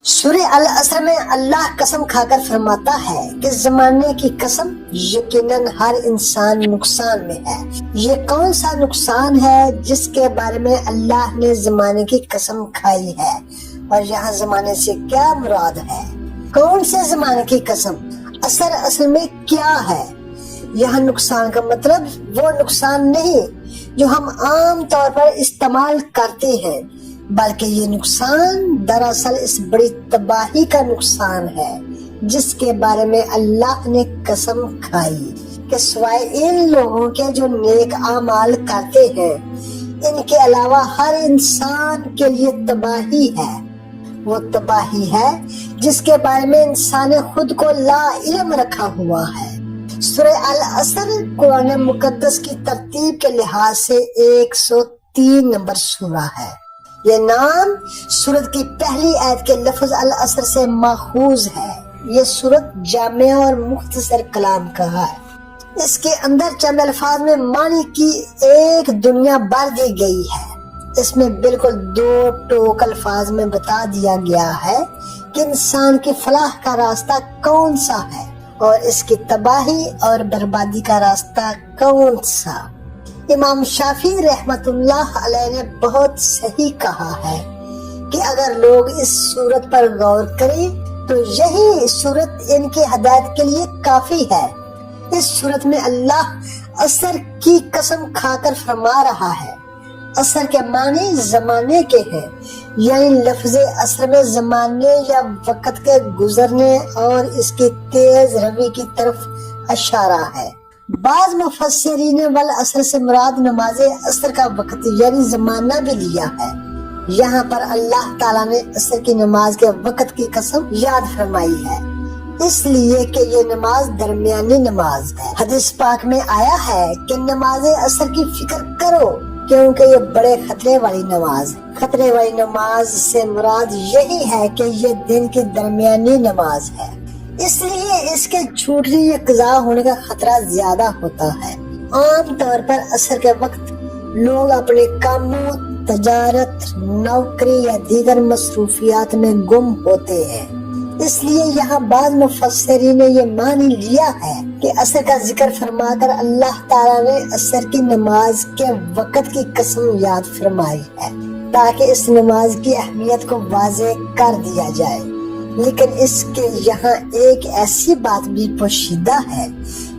سورہ العصر میں اللہ قسم کھا کر فرماتا ہے کہ زمانے کی قسم یقیناً ہر انسان نقصان میں ہے۔ یہ کون سا نقصان ہے جس کے بارے میں اللہ نے زمانے کی قسم کھائی ہے، اور یہاں زمانے سے کیا مراد ہے؟ کون سے زمانے کی قسم؟ اصل میں کیا ہے؟ یہاں نقصان کا مطلب وہ نقصان نہیں جو ہم عام طور پر استعمال کرتے ہیں، بلکہ یہ نقصان دراصل اس بڑی تباہی کا نقصان ہے جس کے بارے میں اللہ نے قسم کھائی کہ سوائے ان لوگوں کے جو نیک اعمال کرتے ہیں، ان کے علاوہ ہر انسان کے لیے تباہی ہے۔ وہ تباہی ہے جس کے بارے میں انسان نے خود کو لا علم رکھا ہوا ہے۔ سورہ العصر قرآن مقدس کی ترتیب کے لحاظ سے 103 نمبر سورہ ہے۔ یہ نام سورت کی پہلی آیت کے لفظ العصر سے ماخوذ ہے۔ یہ سورت جامع اور مختصر کلام کا ہے۔ اس کے اندر چند الفاظ میں معنی کی ایک دنیا بھر دی گئی ہے۔ اس میں بالکل دو ٹوک الفاظ میں بتا دیا گیا ہے کہ انسان کی فلاح کا راستہ کون سا ہے اور اس کی تباہی اور بربادی کا راستہ کون سا۔ امام شافعی رحمت اللہ علیہ نے بہت صحیح کہا ہے کہ اگر لوگ اس صورت پر غور کریں تو یہی صورت ان کی ہدایت کے لیے کافی ہے۔ اس صورت میں اللہ عصر کی قسم کھا کر فرما رہا ہے۔ عصر کے معنی زمانے کے ہیں، یعنی لفظ عصر میں زمانے یا وقت کے گزرنے اور اس کی تیز روی کی طرف اشارہ ہے۔ بعض مفسرین والعصر سے مراد نماز عصر کا وقت یعنی زمانہ بھی لیا ہے۔ یہاں پر اللہ تعالیٰ نے عصر کی نماز کے وقت کی قسم یاد فرمائی ہے، اس لیے کہ یہ نماز درمیانی نماز ہے۔ حدیث پاک میں آیا ہے کہ نماز عصر کی فکر کرو کیونکہ یہ بڑے خطرے والی نماز ہے۔ خطرے والی نماز سے مراد یہی ہے کہ یہ دن کی درمیانی نماز ہے، اس لیے اس کے چھوٹنے یا قضا ہونے کا خطرہ زیادہ ہوتا ہے۔ عام طور پر عصر کے وقت لوگ اپنے کاموں، تجارت، نوکری یا دیگر مصروفیات میں گم ہوتے ہیں۔ اس لیے یہاں بعض مفسرین نے یہ معنی لیا ہے کہ عصر کا ذکر فرما کر اللہ تعالیٰ نے عصر کی نماز کے وقت کی قسم یاد فرمائی ہے تاکہ اس نماز کی اہمیت کو واضح کر دیا جائے۔ لیکن اس کے یہاں ایک ایسی بات بھی پوشیدہ ہے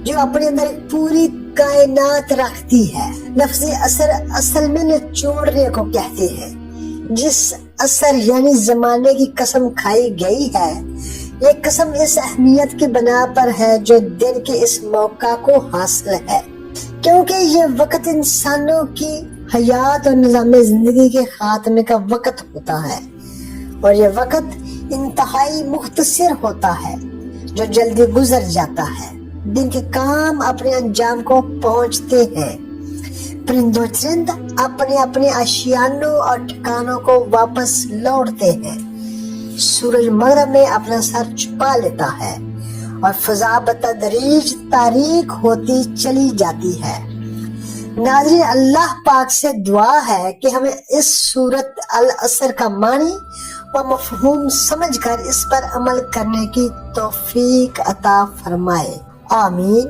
جو اپنے اندر ایک پوری کائنات رکھتی ہے۔ لفظ عصر اصل میں نچوڑنے کو کہتے ہیں۔ جس عصر یعنی زمانے کی قسم کھائی گئی ہے، یہ قسم اس اہمیت کی بنا پر ہے جو دن کے اس موقع کو حاصل ہے، کیونکہ یہ وقت انسانوں کی حیات اور نظام زندگی کے خاتمے کا وقت ہوتا ہے، اور یہ وقت انتہائی مختصر ہوتا ہے جو جلدی گزر جاتا ہے۔ دن کے کام اپنے انجام کو پہنچتے ہیں، پرند و چرند اپنے اپنے آشیانوں اور ٹھکانوں کو واپس لوٹتے ہیں، سورج مغرب میں اپنا سر چھپا لیتا ہے اور فضا بتدریج تاریک ہوتی چلی جاتی ہے۔ ناظرین، اللہ پاک سے دعا ہے کہ ہمیں اس سورت العصر کا معنی و مفہوم سمجھ کر اس پر عمل کرنے کی توفیق عطا فرمائے، آمین۔